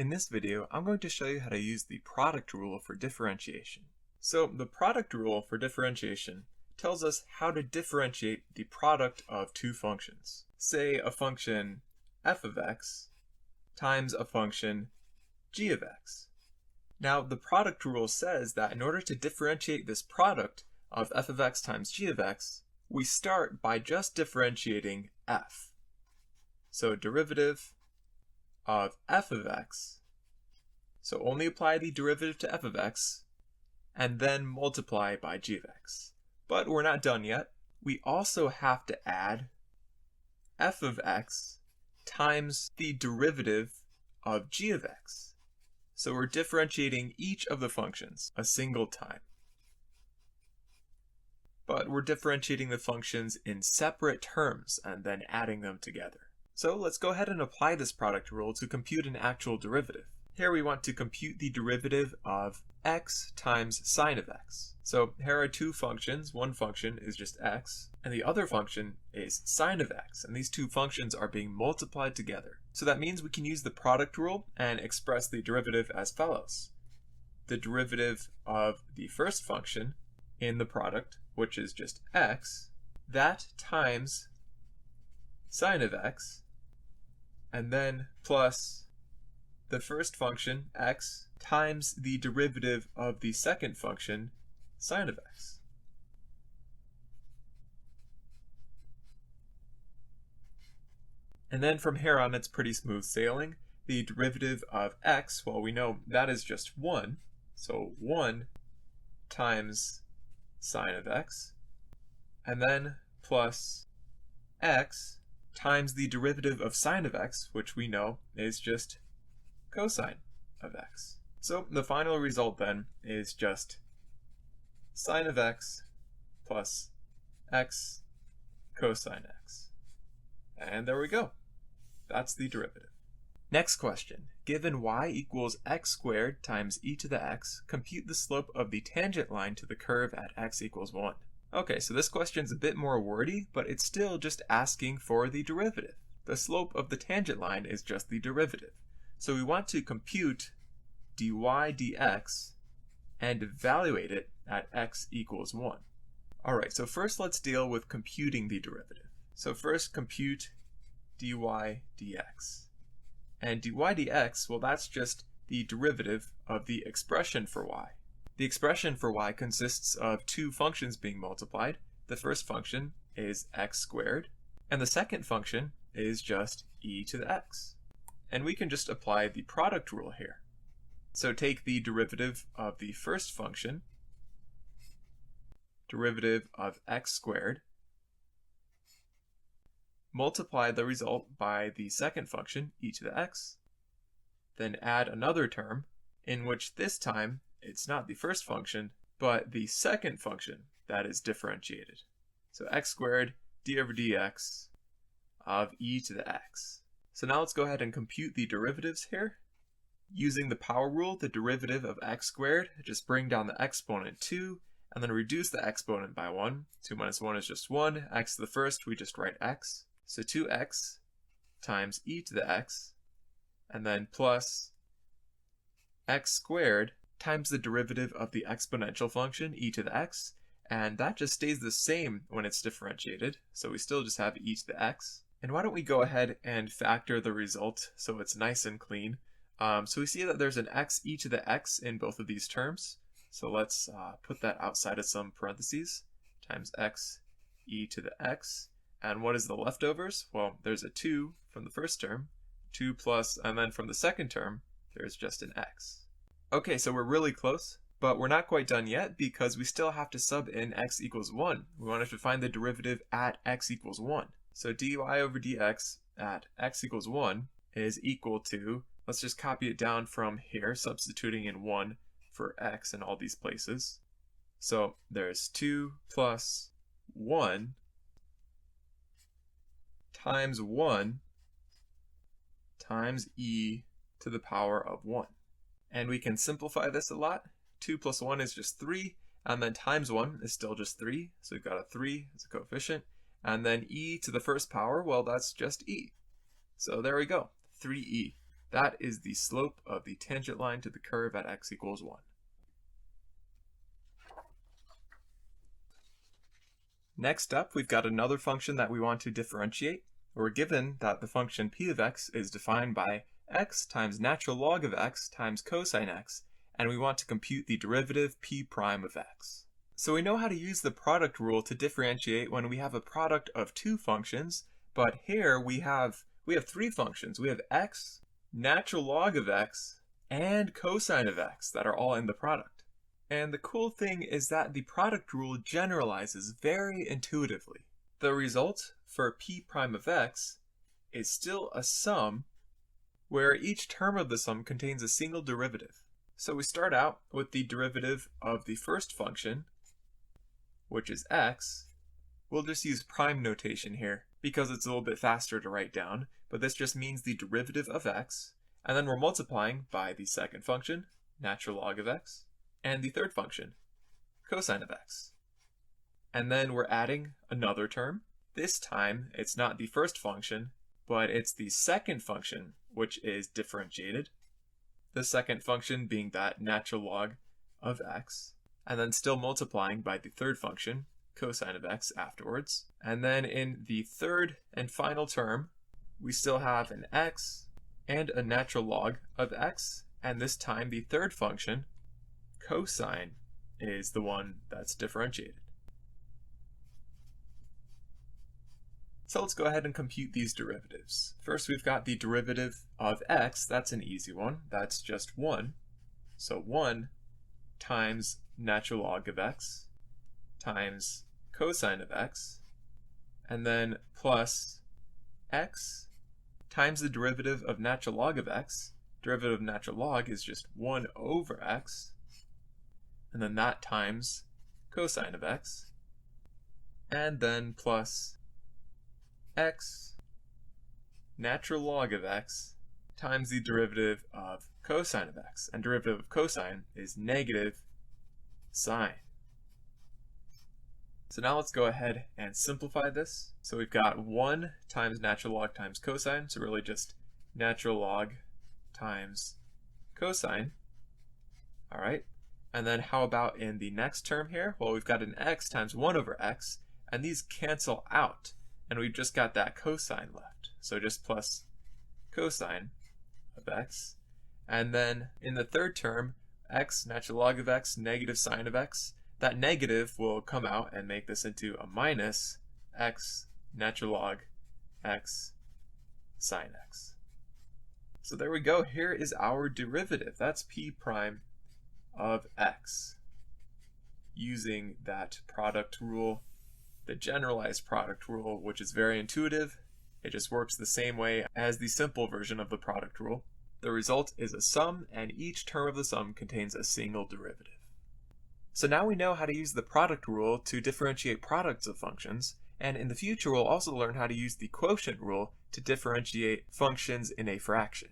In this video, I'm going to show you how to use the product rule for differentiation. So the product rule for differentiation tells us how to differentiate the product of two functions. Say a function f of x times a function g of x. Now the product rule says that in order to differentiate this product of f of x times g of x, we start by just differentiating f. So derivative of f of x, so only apply the derivative to f of x, and then multiply by g of x. But we're not done yet. We also have to add f of x times the derivative of g of x. So we're differentiating each of the functions a single time. But we're differentiating the functions in separate terms and then adding them together. So let's go ahead and apply this product rule to compute an actual derivative. Here we want to compute the derivative of x times sine of x. So here are two functions. One function is just x, and the other function is sine of x, and these two functions are being multiplied together. So that means we can use the product rule and express the derivative as follows. The derivative of the first function in the product, which is just x, that times sine of x, and then plus the first function, x, times the derivative of the second function, sine of x. And then from here on, it's pretty smooth sailing. The derivative of x, well, we know that is just 1. So 1 times sine of x, and then plus x times the derivative of sine of x, which we know is just cosine of x. So the final result then is just sine of x plus x cosine x. And there we go. That's the derivative. Next question. Given y equals x squared times e to the x, compute the slope of the tangent line to the curve at x equals 1. Okay, so this question's a bit more wordy, but it's still just asking for the derivative. The slope of the tangent line is just the derivative. So we want to compute dy dx and evaluate it at x equals 1. Alright, so first let's deal with computing the derivative. So first compute dy dx. And dy dx, well, that's just the derivative of the expression for y. The expression for y consists of two functions being multiplied. The first function is x squared, and the second function is just e to the x. And we can just apply the product rule here. So take the derivative of the first function, derivative of x squared, multiply the result by the second function, e to the x, then add another term in which this time it's not the first function, but the second function that is differentiated. So x squared d over dx of e to the x. So now let's go ahead and compute the derivatives here. Using the power rule, the derivative of x squared, just bring down the exponent 2, and then reduce the exponent by 1. 2 minus 1 is just 1. X to the first, we just write x. So 2x times e to the x, and then plus x squared times the derivative of the exponential function, e to the x, and that just stays the same when it's differentiated, so we still just have e to the x. And why don't we go ahead and factor the result so it's nice and clean. So we see that there's an x e to the x in both of these terms, so let's put that outside of some parentheses, times x e to the x. And what is the leftovers? Well, there's a 2 from the first term, 2 plus, and then from the second term, there's just an x. Okay, so we're really close, but we're not quite done yet because we still have to sub in x equals 1. We want to find the derivative at x equals 1. So dy over dx at x equals 1 is equal to, let's just copy it down from here, substituting in 1 for x in all these places. So there's 2 plus 1 times 1 times e to the power of 1. And we can simplify this a lot. 2 plus 1 is just 3, and then times 1 is still just 3, so we've got a 3 as a coefficient. And then e to the first power, well, that's just e. So there we go, 3e. That is the slope of the tangent line to the curve at x equals 1. Next up, we've got another function that we want to differentiate. We're given that the function p of x is defined by x times natural log of x times cosine x, and we want to compute the derivative p prime of x. So we know how to use the product rule to differentiate when we have a product of two functions, but here we have three functions. We have x, natural log of x, and cosine of x that are all in the product. And the cool thing is that the product rule generalizes very intuitively. The result for p prime of x is still a sum where each term of the sum contains a single derivative. So we start out with the derivative of the first function, which is x. We'll just use prime notation here because it's a little bit faster to write down, but this just means the derivative of x, and then we're multiplying by the second function, natural log of x, and the third function, cosine of x. And then we're adding another term. This time, it's not the first function, but it's the second function, which is differentiated. The second function being that natural log of x, and then still multiplying by the third function, cosine of x, afterwards. And then in the third and final term, we still have an x and a natural log of x, and this time the third function, cosine, is the one that's differentiated. So let's go ahead and compute these derivatives. First, we've got the derivative of x. That's an easy one. That's just 1. So 1 times natural log of x times cosine of x, and then plus x times the derivative of natural log of x. Derivative of natural log is just 1 over x, and then that times cosine of x, and then plus x natural log of x times the derivative of cosine of x, and derivative of cosine is negative sine. So now let's go ahead and simplify this. So we've got 1 times natural log times cosine, so really just natural log times cosine. All right, and then how about in the next term here? Well, we've got an x times 1 over x, and these cancel out, and we've just got that cosine left. So just plus cosine of x. And then in the third term, x natural log of x, negative sine of x. That negative will come out and make this into a minus x natural log x sine x. So there we go. Here is our derivative. That's p prime of x using that product rule, the generalized product rule, which is very intuitive. It just works the same way as the simple version of the product rule. The result is a sum, and each term of the sum contains a single derivative. So now we know how to use the product rule to differentiate products of functions, and in the future we'll also learn how to use the quotient rule to differentiate functions in a fraction.